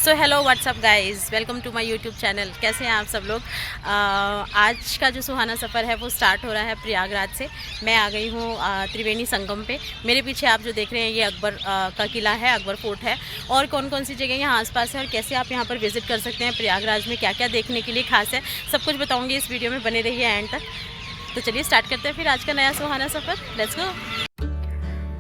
So hello what's up guys, welcome to my YouTube channel. कैसे हैं आप सब लोग। आज का जो सुहाना सफ़र है वो स्टार्ट हो रहा है प्रयागराज से। मैं आ गई हूँ त्रिवेणी संगम पे। मेरे पीछे आप जो देख रहे हैं ये अकबर का किला है, अकबर फोर्ट है। और कौन कौन सी जगह यहाँ आसपास है और कैसे आप यहाँ पर विज़िट कर सकते हैं, प्रयागराज में क्या क्या देखने के लिए खास है, सब कुछ बताऊँगी इस वीडियो में। बने रहिए एंड तक। तो चलिए स्टार्ट करते हैं फिर आज का नया सुहाना सफ़र। Let's go.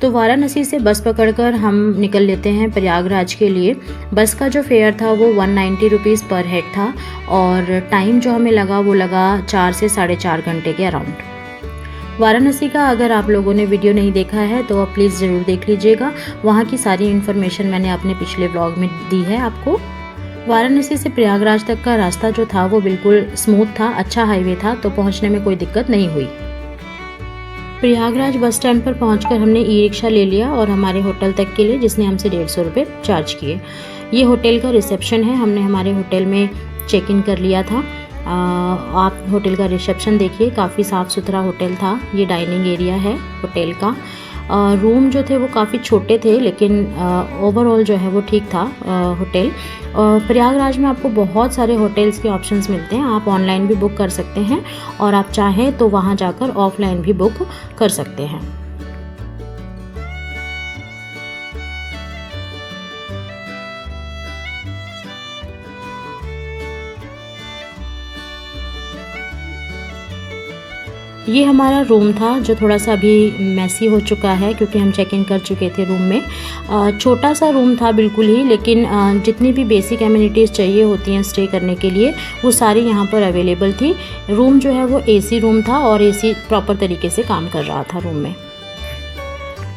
तो वाराणसी से बस पकड़कर हम निकल लेते हैं प्रयागराज के लिए। बस का जो फेयर था वो 190 रुपीज़ पर हेड था और टाइम जो हमें लगा वो लगा 4 से 4.5 घंटे के अराउंड। वाराणसी का अगर आप लोगों ने वीडियो नहीं देखा है तो आप प्लीज़ ज़रूर देख लीजिएगा। वहाँ की सारी इन्फॉर्मेशन मैंने अपने पिछले ब्लॉग में दी है आपको। वाराणसी से प्रयागराज तक का रास्ता जो था वो बिल्कुल स्मूथ था, अच्छा हाईवे था, तो पहुँचने में कोई दिक्कत नहीं हुई। प्रयागराज बस स्टैंड पर पहुंचकर हमने ई रिक्शा ले लिया और हमारे होटल तक के लिए, जिसने हमसे 150 रुपये चार्ज किए। ये होटल का रिसेप्शन है, हमने हमारे होटल में चेक इन कर लिया था। आप होटल का रिसेप्शन देखिए, काफ़ी साफ़ सुथरा होटल था। ये डाइनिंग एरिया है होटल का। रूम जो थे वो काफ़ी छोटे थे, लेकिन ओवरऑल जो है वो ठीक था होटल। प्रयागराज में आपको बहुत सारे होटल्स के ऑप्शंस मिलते हैं। आप ऑनलाइन भी बुक कर सकते हैं और आप चाहें तो वहाँ जाकर ऑफलाइन भी बुक कर सकते हैं। ये हमारा रूम था जो थोड़ा सा अभी मैसी हो चुका है क्योंकि हम चेक इन कर चुके थे रूम में। छोटा सा रूम था बिल्कुल ही, लेकिन जितनी भी बेसिक एमिनिटीज़ चाहिए होती हैं स्टे करने के लिए वो सारी यहाँ पर अवेलेबल थी। रूम जो है वो एसी रूम था और एसी प्रॉपर तरीके से काम कर रहा था रूम में।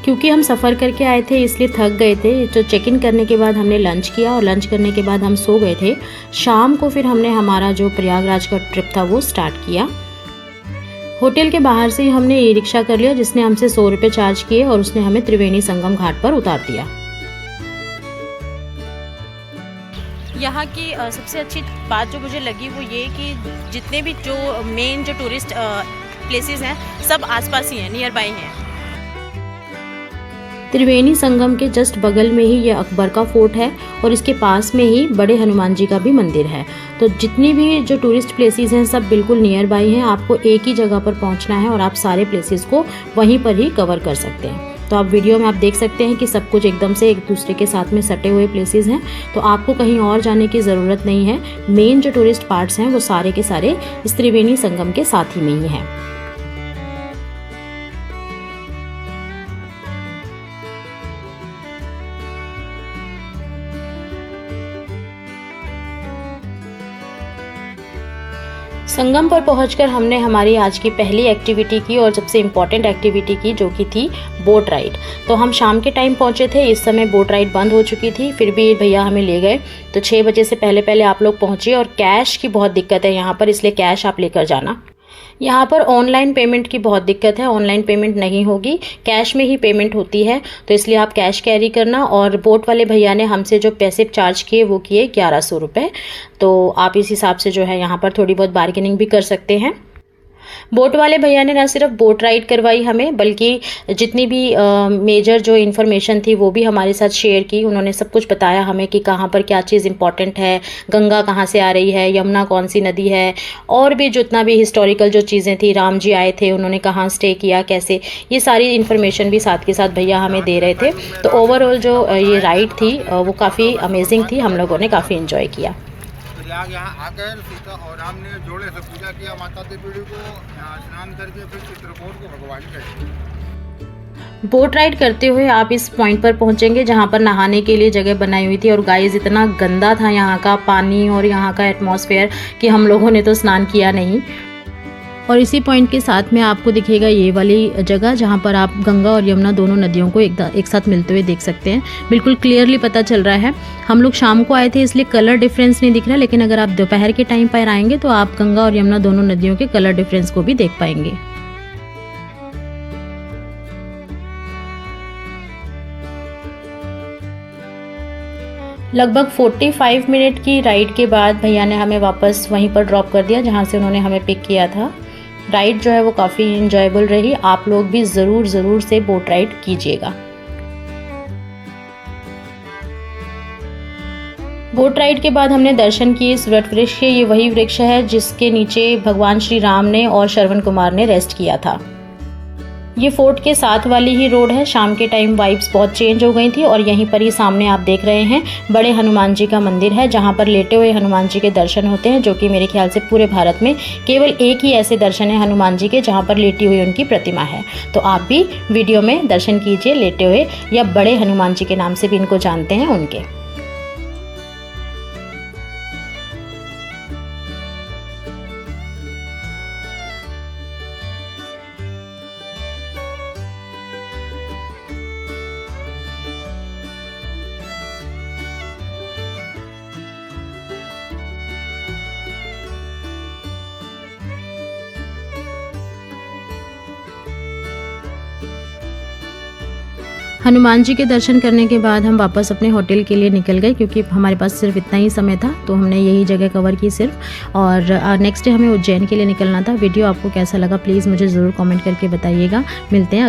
क्योंकि हम सफ़र करके आए थे इसलिए थक गए थे, तो चेक इन करने के बाद हमने लंच किया और लंच करने के बाद हम सो गए थे। शाम को फिर हमने हमारा जो प्रयागराज का ट्रिप था वो स्टार्ट किया। होटल के बाहर से ही हमने ई रिक्शा कर लिया, जिसने हमसे 100 रुपये चार्ज किए और उसने हमें त्रिवेणी संगम घाट पर उतार दिया। यहाँ की सबसे अच्छी बात जो मुझे लगी वो ये कि जितने भी जो मेन जो टूरिस्ट प्लेसेस हैं सब आसपास ही हैं, नियर बाई हैं। त्रिवेणी संगम के जस्ट बगल में ही ये अकबर का फोर्ट है और इसके पास में ही बड़े हनुमान जी का भी मंदिर है। तो जितनी भी जो टूरिस्ट प्लेसेस हैं सब बिल्कुल नियर बाई हैं। आपको एक ही जगह पर पहुंचना है और आप सारे प्लेसेस को वहीं पर ही कवर कर सकते हैं। तो आप वीडियो में आप देख सकते हैं कि सब कुछ एकदम से एक दूसरे के साथ में सटे हुए प्लेसेस हैं, तो आपको कहीं और जाने की ज़रूरत नहीं है। मेन जो टूरिस्ट पार्ट्स हैं वो सारे के सारे इस त्रिवेणी संगम के साथ ही में ही हैं। संगम पर पहुंचकर हमने हमारी आज की पहली एक्टिविटी की और सबसे इम्पॉर्टेंट एक्टिविटी की, जो कि थी बोट राइड। तो हम शाम के टाइम पहुंचे थे, इस समय बोट राइड बंद हो चुकी थी, फिर भी भैया हमें ले गए। तो 6 बजे से पहले पहले आप लोग पहुंचिए। और कैश की बहुत दिक्कत है यहाँ पर, इसलिए कैश आप लेकर जाना। यहाँ पर ऑनलाइन पेमेंट की बहुत दिक्कत है, ऑनलाइन पेमेंट नहीं होगी, कैश में ही पेमेंट होती है, तो इसलिए आप कैश कैरी करना। और बोट वाले भैया ने हमसे जो पैसे चार्ज किए वो किए 1100 रुपये। तो आप इस हिसाब से जो है यहाँ पर थोड़ी बहुत बार्गेनिंग भी कर सकते हैं। बोट वाले भैया ने ना सिर्फ बोट राइड करवाई हमें, बल्कि जितनी भी मेजर जो इन्फॉर्मेशन थी वो भी हमारे साथ शेयर की। उन्होंने सब कुछ बताया हमें कि कहाँ पर क्या चीज़ इंपॉर्टेंट है, गंगा कहाँ से आ रही है, यमुना कौन सी नदी है, और भी जितना भी हिस्टोरिकल जो चीज़ें थी, राम जी आए थे, उन्होंने कहाँ स्टे किया, कैसे, ये सारी इन्फॉर्मेशन भी साथ के साथ भैया हमें दे रहे थे। तो ओवरऑल जो ये राइड थी वो काफ़ी अमेजिंग थी, हम लोगों ने काफ़ी इन्जॉय किया। यहाँ आकर सीता और राम ने जोड़े से पूजा किया माता देवी को, स्नान करके फिर चित्रकूट को भगवान गए। बोट राइड करते हुए आप इस पॉइंट पर पहुंचेंगे जहां पर नहाने के लिए जगह बनाई हुई थी। और गाइस इतना गंदा था यहाँ का पानी और यहाँ का एटमॉस्फेयर कि हम लोगों ने तो स्नान किया नहीं। और इसी पॉइंट के साथ में आपको दिखेगा ये वाली जगह जहाँ पर आप गंगा और यमुना दोनों नदियों को एक साथ मिलते हुए देख सकते हैं। बिल्कुल क्लियरली पता चल रहा है। हम लोग शाम को आए थे इसलिए कलर डिफरेंस नहीं दिख रहा, लेकिन अगर आप दोपहर के टाइम पर आएंगे तो आप गंगा और यमुना दोनों नदियों के कलर डिफरेंस को भी देख पाएंगे। लगभग 45 मिनट की राइड के बाद भैया ने हमें वापस वहीं पर ड्रॉप कर दिया जहाँ से उन्होंने हमें पिक किया था। राइड जो है वो काफ़ी इंजॉयबल रही। आप लोग भी ज़रूर से बोट राइड कीजिएगा। बोट राइड के बाद हमने दर्शन किए इस वट वृक्ष के। ये वही वृक्ष है जिसके नीचे भगवान श्री राम ने और श्रवण कुमार ने रेस्ट किया था। ये फोर्ट के साथ वाली ही रोड है। शाम के टाइम वाइब्स बहुत चेंज हो गई थी और यहीं पर ही सामने आप देख रहे हैं बड़े हनुमान जी का मंदिर है, जहां पर लेटे हुए हनुमान जी के दर्शन होते हैं, जो कि मेरे ख्याल से पूरे भारत में केवल एक ही ऐसे दर्शन है हनुमान जी के जहां पर लेटी हुई उनकी प्रतिमा है। तो आप भी वीडियो में दर्शन कीजिए लेटे हुए, या बड़े हनुमान जी के नाम से भी इनको जानते हैं, उनके। हनुमान जी के दर्शन करने के बाद हम वापस अपने होटल के लिए निकल गए, क्योंकि हमारे पास सिर्फ इतना ही समय था, तो हमने यही जगह कवर की सिर्फ। और नेक्स्ट डे हमें उज्जैन के लिए निकलना था। वीडियो आपको कैसा लगा प्लीज़ मुझे ज़रूर कमेंट करके बताइएगा। मिलते हैं